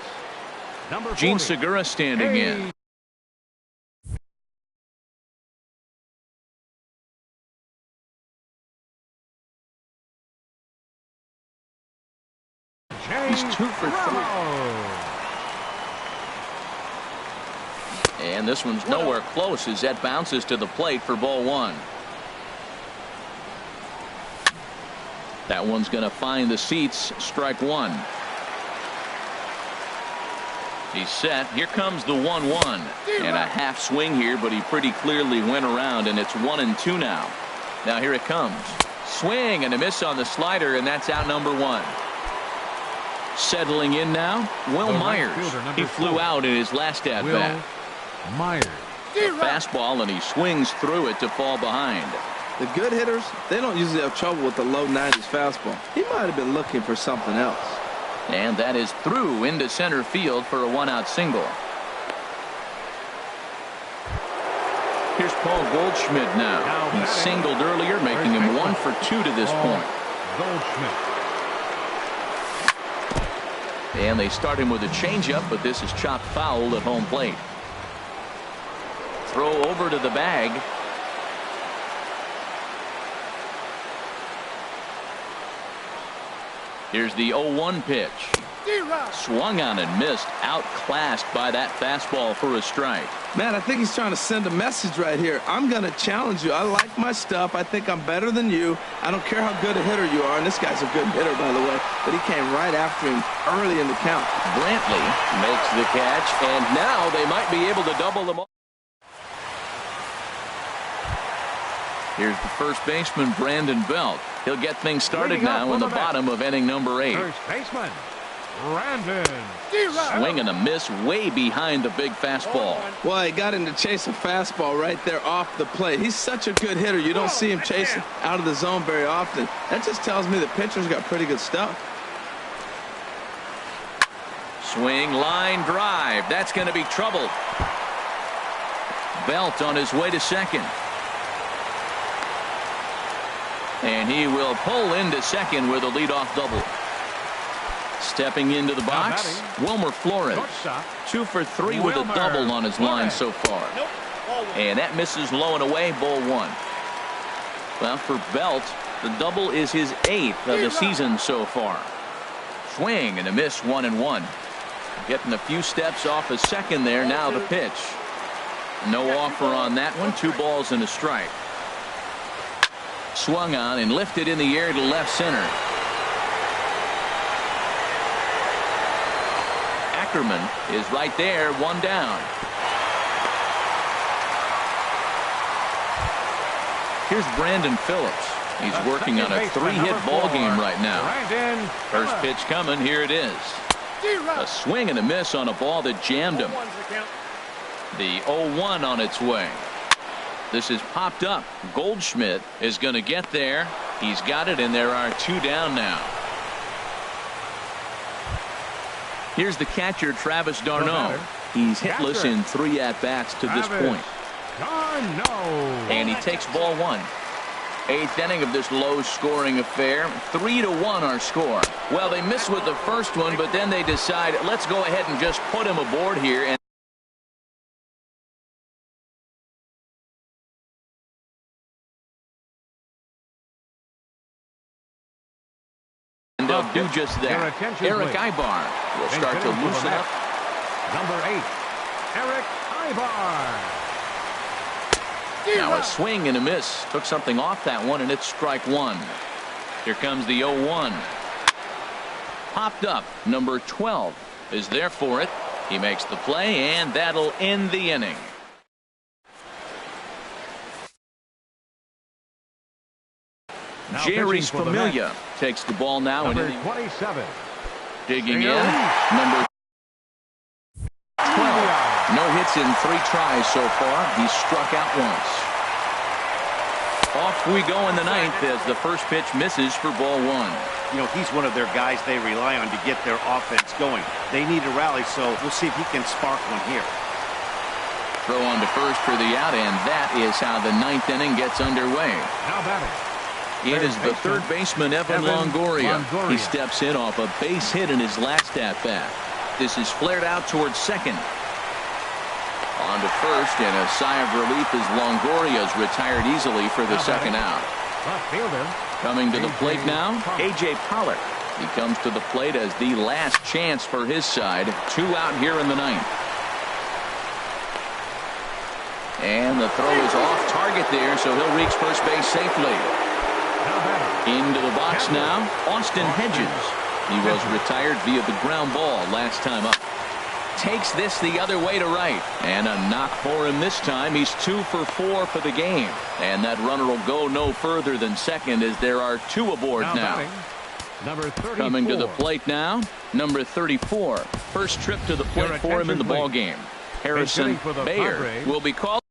[SPEAKER 1] Gene Segura standing in. He's 2 for 3. And this one's nowhere close as that bounces to the plate for ball 1. That one's going to find the seats. Strike 1. He's set. Here comes the 1-1. And a half swing here, but he pretty clearly went around, and it's 1-2 now. Now here it comes. Swing and a miss on the slider, and that's out number 1. Settling in now, Will Myers. He flew out in his last at-bat.
[SPEAKER 3] Myers.
[SPEAKER 1] Fastball, and he swings through it to fall behind.
[SPEAKER 2] The good hitters, they don't usually have trouble with the low 90s fastball. He might have been looking for something else.
[SPEAKER 1] And that is through into center field for a 1-out single. Here's Paul Goldschmidt now. He singled earlier, making him 1 for 2 to this point.
[SPEAKER 3] Goldschmidt.
[SPEAKER 1] And they start him with a changeup, but this is chopped foul at home plate. Throw over to the bag. Here's the 0-1 pitch. Swung on and missed. Outclassed by that fastball for a strike.
[SPEAKER 2] Man, I think he's trying to send a message right here. I'm going to challenge you. I like my stuff. I think I'm better than you. I don't care how good a hitter you are. And this guy's a good hitter, by the way. But he came right after him early in the count.
[SPEAKER 1] Brantley makes the catch. And now they might be able to double them all. Here's the first baseman, Brandon Belt. He'll get things started now in the bottom of inning number 8.
[SPEAKER 3] First baseman, Brandon.
[SPEAKER 1] Swing and a miss way behind the big fastball.
[SPEAKER 2] Well, he got in to chase a fastball right there off the plate. He's such a good hitter. You don't see him chasing out of the zone very often. That just tells me the pitcher's got pretty good stuff.
[SPEAKER 1] Swing, line drive. That's going to be trouble. Belt on his way to second. And he will pull into second with a leadoff double. Stepping into the box, Wilmer Flores. 2 for 3 with a double on his line so far. And that misses low and away, ball 1. Well, for Belt, the double is his 8th of the season so far. Swing and a miss, 1-1. Getting a few steps off a second there. Now the pitch. No offer on that one. 2 balls and a strike. Swung on and lifted in the air to left center. Ackerman is right there, one down. Here's Brandon Phillips. He's working on a 3-hit ball game right now. First pitch coming. Here it is. A swing and a miss on a ball that jammed him. The 0-1 on its way. This is popped up. Goldschmidt is going to get there. He's got it, and there are 2 down now. Here's the catcher, Travis d'Arnaud. He's hitless in 3 at-bats to this point. And he takes ball 1. 8th inning of this low-scoring affair. 3-1 our score. Well, they missed with the first one, but then they decide, let's go ahead and just put him aboard here. And they'll do just that. Eric Ibar will start to loosen up.
[SPEAKER 3] Number 8, Eric Ibar.
[SPEAKER 1] Now a swing and a miss. Took something off that one, and it's strike 1. Here comes the 0-1. Popped up. Number 12 is there for it. He makes the play, and that'll end the inning.
[SPEAKER 3] Now
[SPEAKER 1] Jerry Familia takes the ball now.
[SPEAKER 3] Number
[SPEAKER 1] and
[SPEAKER 3] 27.
[SPEAKER 1] Digging in. Number 12. No hits in 3 tries so far. He's struck out once. Off we go in the 9th as the first pitch misses for ball 1.
[SPEAKER 4] You know, he's one of their guys they rely on to get their offense going. They need a rally, so we'll see if he can spark one here.
[SPEAKER 1] Throw on to first for the out, and that is how the 9th inning gets underway.
[SPEAKER 3] Now batting.
[SPEAKER 1] It is the third baseman, Evan Longoria. He steps in off a base hit in his last at-bat. This is flared out towards second. On to first, and a sigh of relief as Longoria's retired easily for the second out. Coming to the plate now, A.J. Pollock. He comes to the plate as the last chance for his side. 2 out here in the 9th. And the throw is off target there, so he'll reach first base safely. Into the box now, Austin Hedges. He was retired via the ground ball last time up. Takes this the other way to right, and a knock for him this time. He's 2 for 4 for the game, and that runner will go no further than second as there are 2 aboard now.
[SPEAKER 3] Number 34.
[SPEAKER 1] Coming to the plate now, number 34. First trip to the plate for him in the ball game. Harrison Baer will be called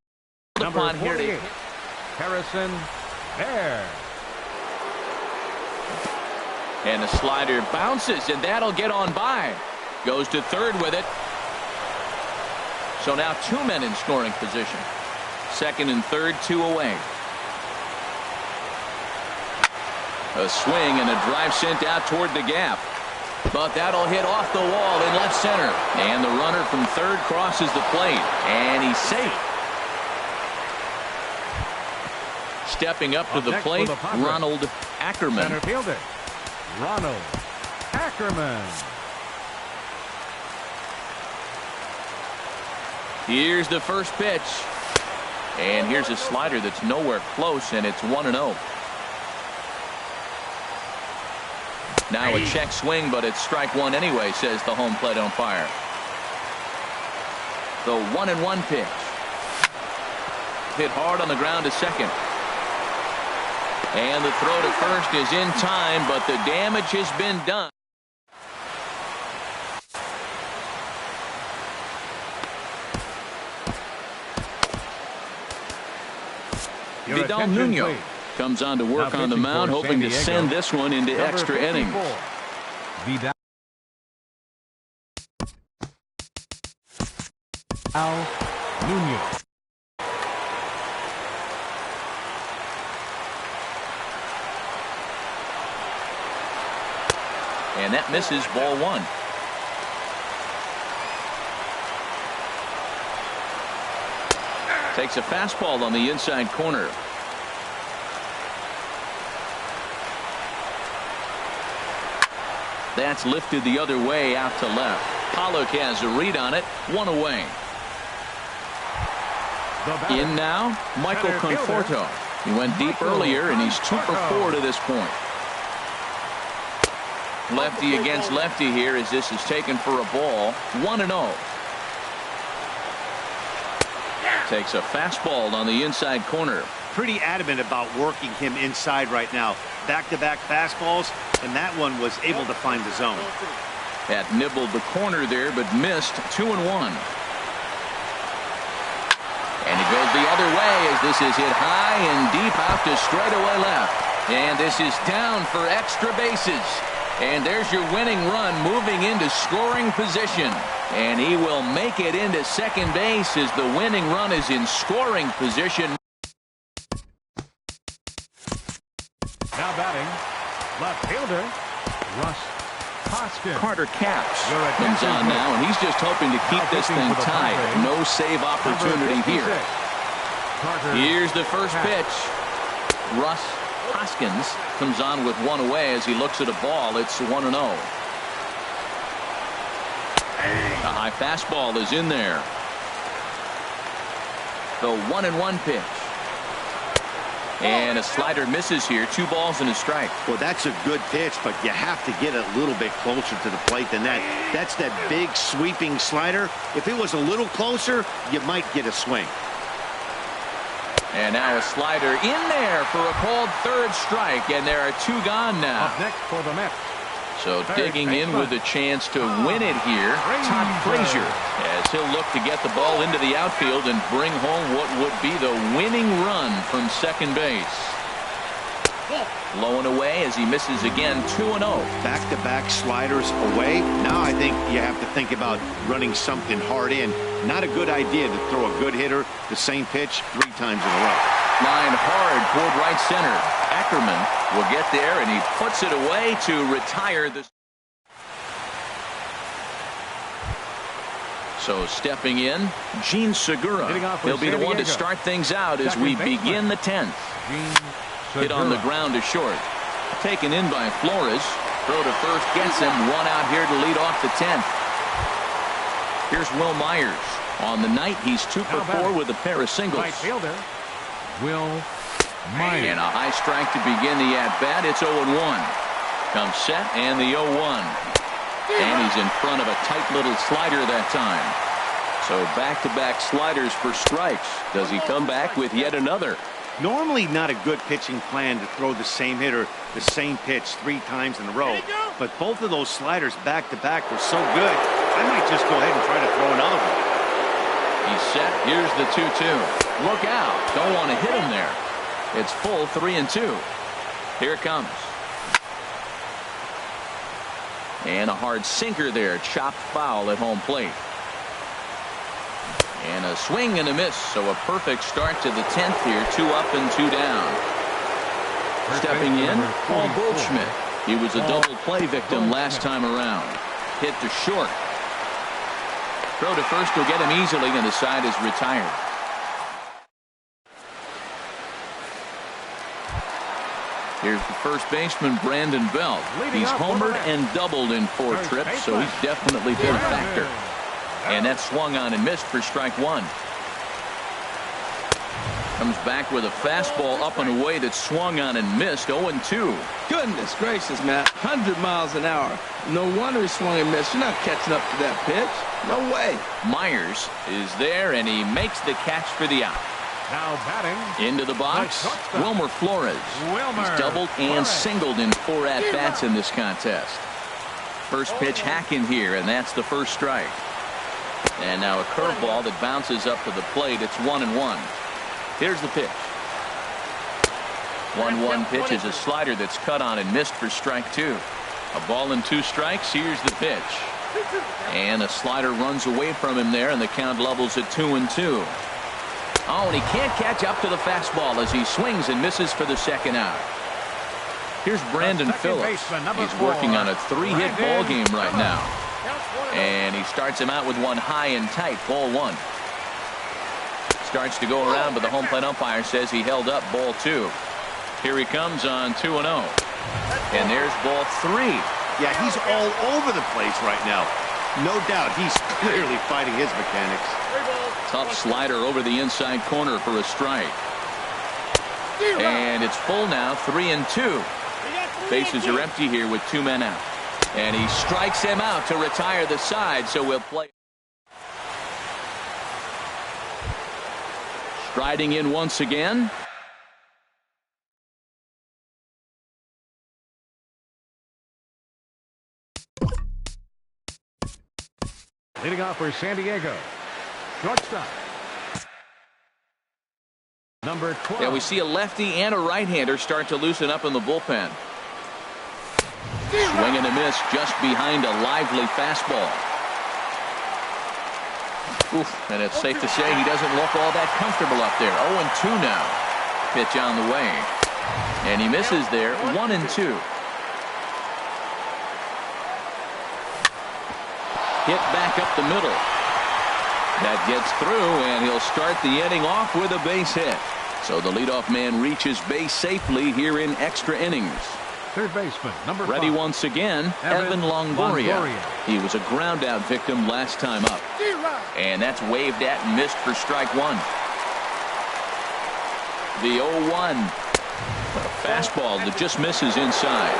[SPEAKER 1] upon here to
[SPEAKER 3] Harrison Baer.
[SPEAKER 1] And the slider bounces, and that'll get on by. Goes to third with it. So now 2 men in scoring position. Second and third, 2 away. A swing and a drive sent out toward the gap. But that'll hit off the wall in left center. And the runner from third crosses the plate. And he's safe. Stepping up to the plate, Ronald Ackerman.
[SPEAKER 3] Center fielder, Ronald Ackerman.
[SPEAKER 1] Here's the first pitch. And here's a slider that's nowhere close, and it's 1-0. Now a check swing, but it's strike 1 anyway, says the home plate umpire. The 1-1 pitch. Hit hard on the ground to second. And the throw to first is in time, but the damage has been done. Vidal Nuno comes on to work on the mound, hoping to send this one into extra innings.
[SPEAKER 3] Vidal Nuno.
[SPEAKER 1] And that misses ball 1. Takes a fastball on the inside corner. That's lifted the other way out to left. Pollock has a read on it. 1 away. In now, Michael Conforto. He went deep earlier, and he's 2 for 4 to this point. Lefty against lefty here as this is taken for a ball. 1-0. Takes a fastball on the inside corner.
[SPEAKER 4] Pretty adamant about working him inside right now. Back-to-back fastballs, and that one was able to find the zone.
[SPEAKER 1] That nibbled the corner there, but missed. 2-1. And it goes the other way as this is hit high and deep out to straightaway left. And this is down for extra bases. And there's your winning run moving into scoring position. And he will make it into second base as the winning run is in scoring position.
[SPEAKER 3] Now batting, left fielder, Russ Hoskins.
[SPEAKER 1] Carter Capps comes on now, and he's just hoping to keep this thing tied. No save opportunity here. Here's the first pitch. Russ Hoskins comes on with one away as he looks at a ball. It's 1-0. A high fastball is in there. The 1-1 pitch. And a slider misses here. 2 balls and a strike.
[SPEAKER 4] Well, that's a good pitch, but you have to get a little bit closer to the plate than that. That's that big sweeping slider. If it was a little closer, you might get a swing.
[SPEAKER 1] And now a slider in there for a called third strike, and there are 2 gone now.
[SPEAKER 3] Up next for the Mets.
[SPEAKER 1] So digging in with a chance to win it here, Todd Frazier, as he'll look to get the ball into the outfield and bring home what would be the winning run from second base. Low and away as he misses again. 2-0.
[SPEAKER 4] Back-to-back sliders away. Now I think you have to think about running something hard in. Not a good idea to throw a good hitter the same pitch 3 times in a row.
[SPEAKER 1] Line hard toward right center. Ackerman will get there, and he puts it away to retire the. So stepping in, Gene Segura. He'll be the one to start things out as we begin the 10th. Hit on the ground to short. Taken in by Flores. Throw to first gets him. 1 out here to lead off the 10th. Here's Will Myers. On the night, he's 2 for 4 with a pair of singles.
[SPEAKER 3] Right fielder, Will Myers.
[SPEAKER 1] And a high strike to begin the at-bat. It's 0-1. Comes set and the 0-1. And he's in front of a tight little slider that time. So back-to-back sliders for strikes. Does he come back with yet another?
[SPEAKER 4] Normally not a good pitching plan to throw the same hitter the same pitch 3 times in a row. But both of those sliders back-to-back were so good, I might just go ahead and try to throw another one.
[SPEAKER 1] He's set. Here's the 2-2. Look out. Don't want to hit him there. It's full 3-2. Here it comes. And a hard sinker there. Chopped foul at home plate. And a swing and a miss. So a perfect start to the 10th here. 2 up and 2 down. Stepping in, Paul Goldschmidt. He was a double play victim last time around. Hit to short. Throw to first will get him easily, and the side is retired. Here's the first baseman, Brandon Belt. He's homered and doubled in 4 trips, so he's definitely been a factor. And that swung on and missed for strike 1. Comes back with a fastball up and away that swung on and missed. 0-2.
[SPEAKER 2] Goodness gracious, Matt. 100 miles an hour. No wonder he swung and missed. You're not catching up to that pitch. No way.
[SPEAKER 1] Myers is there, and he makes the catch for the out.
[SPEAKER 3] Now batting.
[SPEAKER 1] Into the box, Wilmer Flores. He's doubled and singled in 4 at-bats in this contest. First pitch hack in here, and that's the first strike. And now a curveball that bounces up to the plate. It's 1-1. Here's the pitch. 1-1 pitch is a slider that's cut on and missed for strike 2. A ball and 2 strikes. Here's the pitch. And a slider runs away from him there, and the count levels at 2-2. Oh, and he can't catch up to the fastball as he swings and misses for the second out. Here's Brandon Phillips. He's working on a 3-hit ball game right now. And he starts him out with one high and tight. Ball 1. Starts to go around, but the home plate umpire says he held up ball 2. Here he comes on 2-0. And there's ball 3.
[SPEAKER 4] Yeah, he's all over the place right now. No doubt he's clearly fighting his mechanics.
[SPEAKER 1] Tough slider over the inside corner for a strike. And it's full now, 3-2. Bases are empty here with 2 men out. And he strikes him out to retire the side, so we'll play. Striding in once again.
[SPEAKER 3] Leading off for San Diego, shortstop, number 12.
[SPEAKER 1] Yeah, we see a lefty and a right-hander start to loosen up in the bullpen. Swing and a miss just behind a lively fastball. Oof, and it's safe to say he doesn't look all that comfortable up there. 0-2 now. Pitch on the way. And he misses there. 1-2. Hit back up the middle. That gets through, and he'll start the inning off with a base hit. So the leadoff man reaches base safely here in extra innings.
[SPEAKER 3] Third baseman, number 5.
[SPEAKER 1] Ready once again, Evan Longoria. He was a ground-out victim last time up. And that's waved at and missed for strike one. The 0-1. A fastball that just misses inside.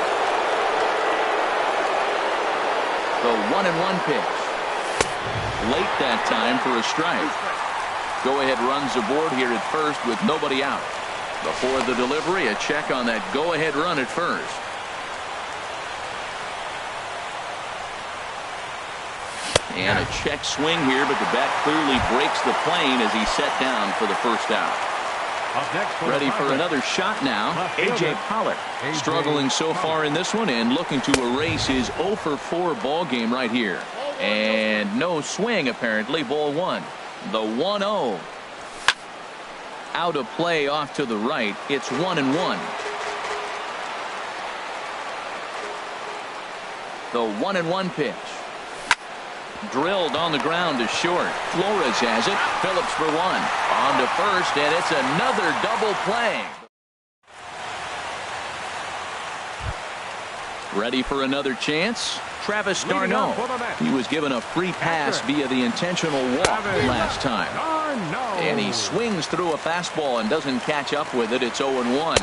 [SPEAKER 1] The 1-1 pitch. Late that time for a strike. Go-ahead runs aboard here at first with nobody out. Before the delivery, a check on that go-ahead run at first. And a check swing here, but the bat clearly breaks the plane as he's set down for the first out. Ready for another shot now, A.J. Pollock. Struggling so far in this one and looking to erase his 0-for-4 ball game right here. And no swing, apparently. Ball one. The 1-0. Out of play off to the right. It's 1-1. The 1-1 pitch. Drilled on the ground to short. Flores has it. Phillips for one. On to first, and it's another double play. Ready for another chance? Travis d'Arnaud. He was given a free pass via the intentional walk last time. And he swings through a fastball and doesn't catch up with it. It's 0-1.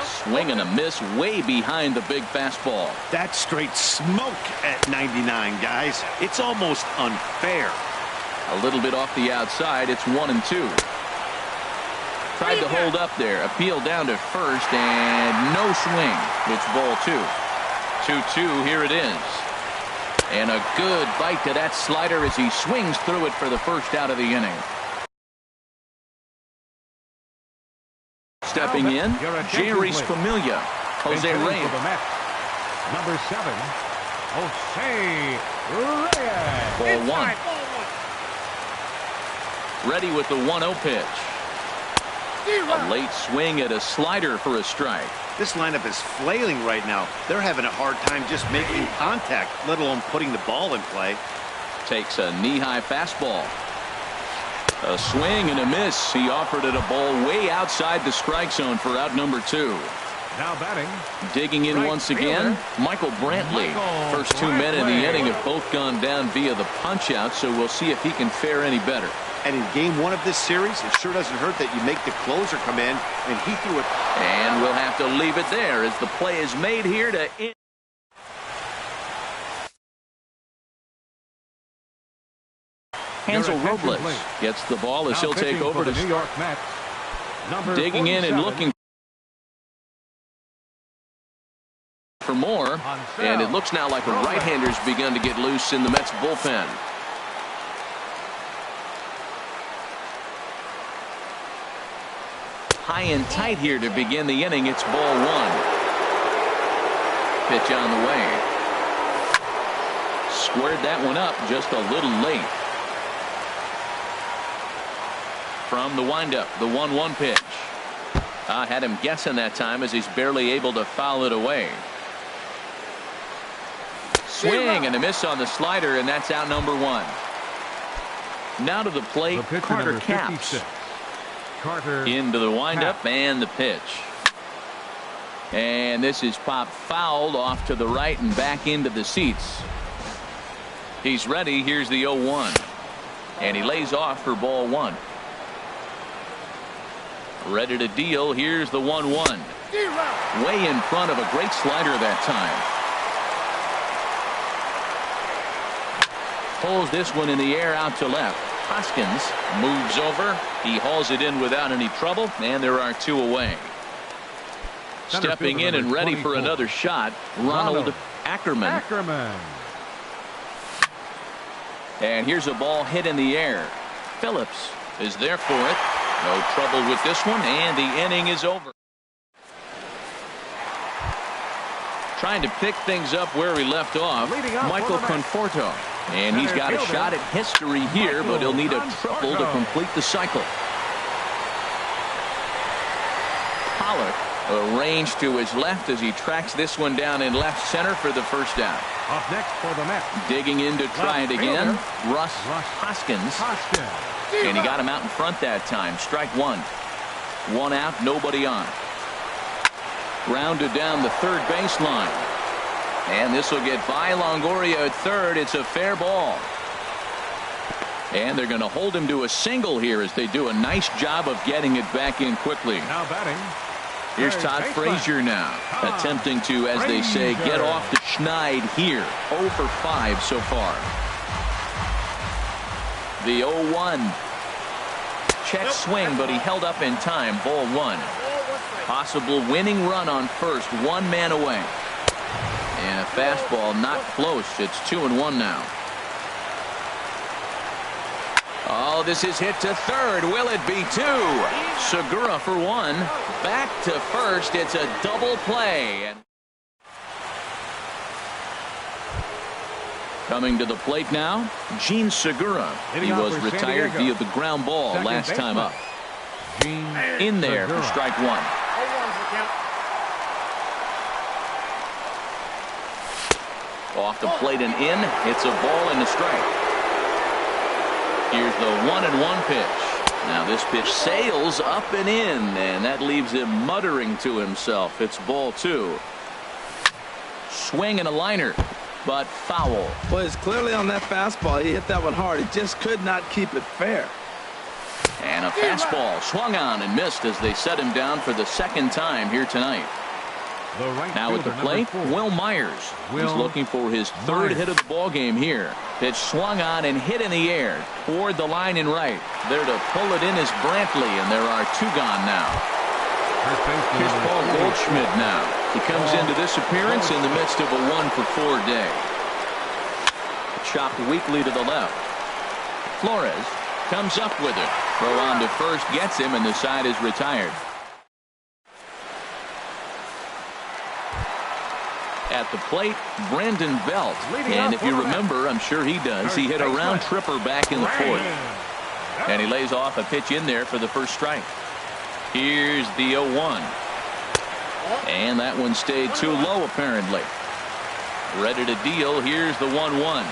[SPEAKER 1] Swing and a miss way behind the big fastball.
[SPEAKER 4] That's straight smoke at 99, guys. It's almost unfair.
[SPEAKER 1] A little bit off the outside. It's 1-2. Tried to hold up there. Appeal down to first and no swing. It's ball two. 2-2. Here it is. And a good bite to that slider as he swings through it for the first out of the inning. Stepping in, Jerry's familia, Jose Reyes.
[SPEAKER 3] Number 7, Jose Reyes.
[SPEAKER 1] Ball one. Ready with the 1-0 pitch. A late swing at a slider for a strike.
[SPEAKER 4] This lineup is flailing right now. They're having a hard time just making contact, let alone putting the ball in play.
[SPEAKER 1] Takes a knee-high fastball. A swing and a miss. He offered it a ball way outside the strike zone for out number 2.
[SPEAKER 3] Now batting.
[SPEAKER 1] Digging in once again, Michael Brantley. First two men in the inning have both gone down via the punch-out, so we'll see if he can fare any better.
[SPEAKER 4] And in game one of this series, it sure doesn't hurt that you make the closer come in, and he threw it.
[SPEAKER 1] And we'll have to leave it there as the play is made here to end. Hansel Robles gets the ball as he'll take over to
[SPEAKER 3] New York Mets.
[SPEAKER 1] Digging in and looking for more. And it looks now like a right-hander's begun to get loose in the Mets bullpen. High and tight here to begin the inning. It's ball one. Pitch on the way. Squared that one up just a little late. From the windup, the 1-1 pitch. Had him guessing that time as he's barely able to foul it away. Swing and a miss on the slider, and that's out number 1. Now to the plate, Carter Capps. Into the windup and the pitch. And this is popped fouled off to the right and back into the seats. He's ready. Here's the 0-1. And he lays off for ball 1. Ready to deal. Here's the 1-1. Way in front of a great slider that time. Pulls this one in the air out to left. Hoskins moves over. He hauls it in without any trouble, and there are 2 away. Stepping in and ready for another shot, Ronald Ackerman. And here's a ball hit in the air. Phillips is there for it. No trouble with this one, and the inning is over. Trying to pick things up where he left off, Michael Conforto. And he's got a shot at history here, but he'll need a triple to complete the cycle. Pollock arranged to his left as he tracks this one down in left center for the first down.
[SPEAKER 3] Up next for the Mets.
[SPEAKER 1] Digging in to try it again, Russ Hoskins. And he got him out in front that time. Strike 1. 1 out, nobody on. Grounded down the third baseline. And this will get by Longoria at third. It's a fair ball. And they're going to hold him to a single here as they do a nice job of getting it back in quickly.
[SPEAKER 3] Now batting.
[SPEAKER 1] Here's Todd Frazier now, attempting to, as they say, get off the schneid here. 0 for 5 so far. The 0-1. Check swing, but he held up in time. Ball 1. Possible winning run on first. 1 man away. And a fastball not close. It's 2-1 now. Oh, this is hit to third. Will it be 2? Segura for 1. Back to first. It's a double play. Coming to the plate now, Gene Segura. He was retired via the ground ball last time up. In there for strike 1. Off the plate and in. It's a ball and a strike. Here's the 1-1 pitch. Now this pitch sails up and in, and that leaves him muttering to himself. It's ball 2. Swing and a liner, but foul.
[SPEAKER 2] Well, it's clearly on that fastball. He hit that one hard. He just could not keep it fair.
[SPEAKER 1] And a fastball swung on and missed as they set him down for the second time here tonight. Now at the plate, Will Myers. He's looking for his third hit of the ball game here. Pitch swung on and hit in the air toward the line and right. There to pull it in is Brantley, and there are 2 gone now. Here's Paul Goldschmidt now. He comes into this appearance in the midst of a 1 for 4 day. Chopped weakly to the left. Flores comes up with it. Throw on to first gets him, and the side is retired. At the plate, Brandon Belt. And if you remember, I'm sure he does, he hit a round tripper back in the 4th. And he lays off a pitch in there for the first strike. Here's the 0-1. And that one stayed too low, apparently. Ready to deal. Here's the 1-1.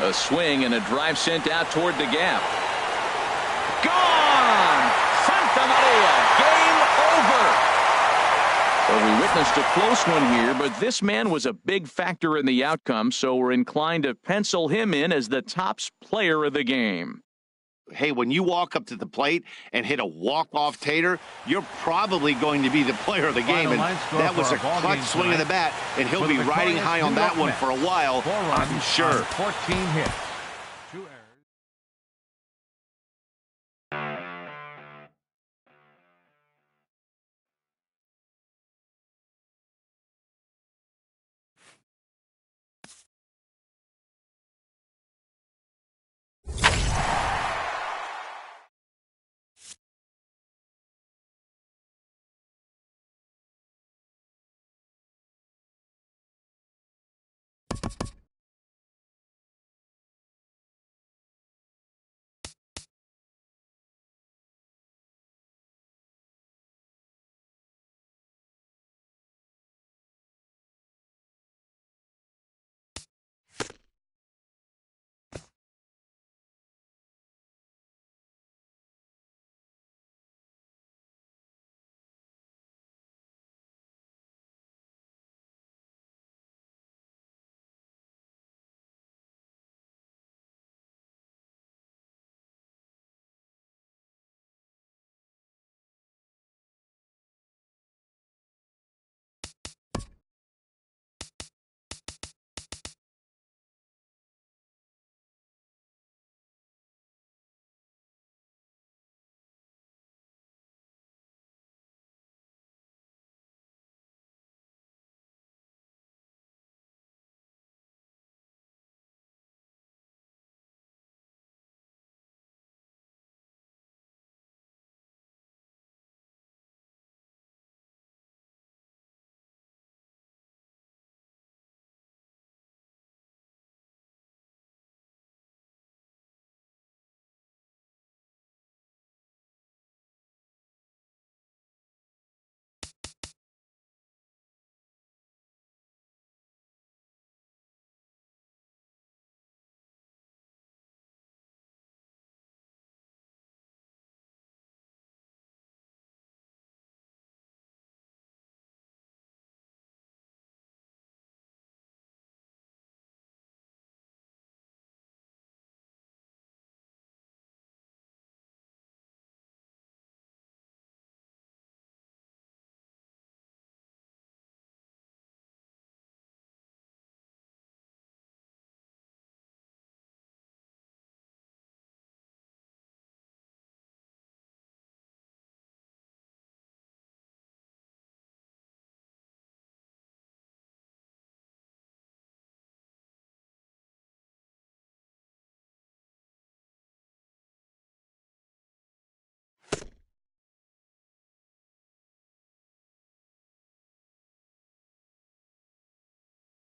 [SPEAKER 1] A swing and a drive sent out toward the gap. Gone! Santa Maria! Game over! Well, we witnessed a close one here, but this man was a big factor in the outcome, so we're inclined to pencil him in as the top player of the game.
[SPEAKER 4] Hey, when you walk up to the plate and hit a walk-off tater, you're probably going to be the player of the game. And that was a clutch swing of the bat, and he'll be riding high on that one for a while, I'm sure.
[SPEAKER 3] 14 hits.